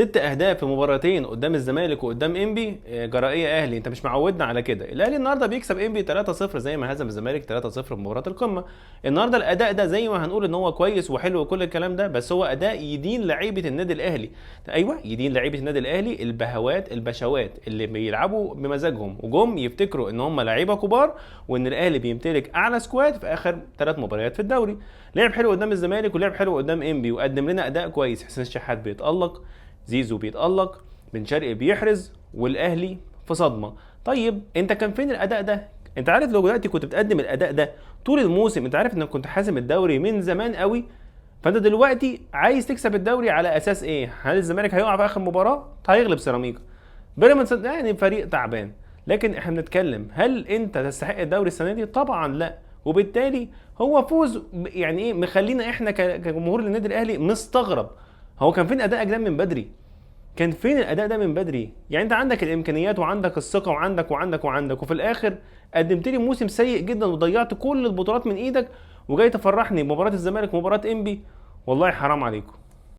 6 اهداف في مباراتين قدام الزمالك وقدام انبي. جرائيه اهلي، انت مش معودنا على كده. الاهلي النهارده بيكسب انبي 3-0 زي ما هزم الزمالك 3-0 في مباراه القمه. النهارده الاداء ده زي ما هنقول ان هو كويس وحلو وكل الكلام ده، بس هو اداء يدين لعيبه النادي الاهلي. ايوه، يدين لعيبه النادي الاهلي البهوات البشوات اللي بيلعبوا بمزاجهم وجم يفتكروا ان هم لعيبه كبار، وان الاهلي بيمتلك اعلى سكواد في اخر 3 مباريات في الدوري. لعب حلو قدام الزمالك ولعب حلو قدام انبي وقدم لنا اداء كويس. حسين الشحات بيتالق، زيزو بيتألق، بن شرقي بيحرز، والاهلي في صدمه. طيب انت كان فين الاداء ده؟ انت عارف لو دلوقتي كنت بتقدم الاداء ده طول الموسم، انت عارف انك كنت حاسم الدوري من زمان قوي. فانت دلوقتي عايز تكسب الدوري على اساس ايه؟ هل الزمالك هيقع في اخر مباراه؟ هيغلب سيراميكا. بيراميدز يعني فريق تعبان. لكن احنا بنتكلم، هل انت تستحق الدوري السنه دي؟ طبعا لا. وبالتالي هو فوز يعني ايه مخلينا احنا كجمهور للنادي الاهلي مستغرب. هو كان فين ادائك ده من بدري؟ كان فين الاداء ده من بدري؟ يعني انت عندك الامكانيات وعندك الثقه وعندك وفي الاخر قدمت لي موسم سيء جدا وضيعت كل البطولات من ايدك، وجاي تفرحني بمباراه الزمالك ومباراه انبي. والله حرام عليكم.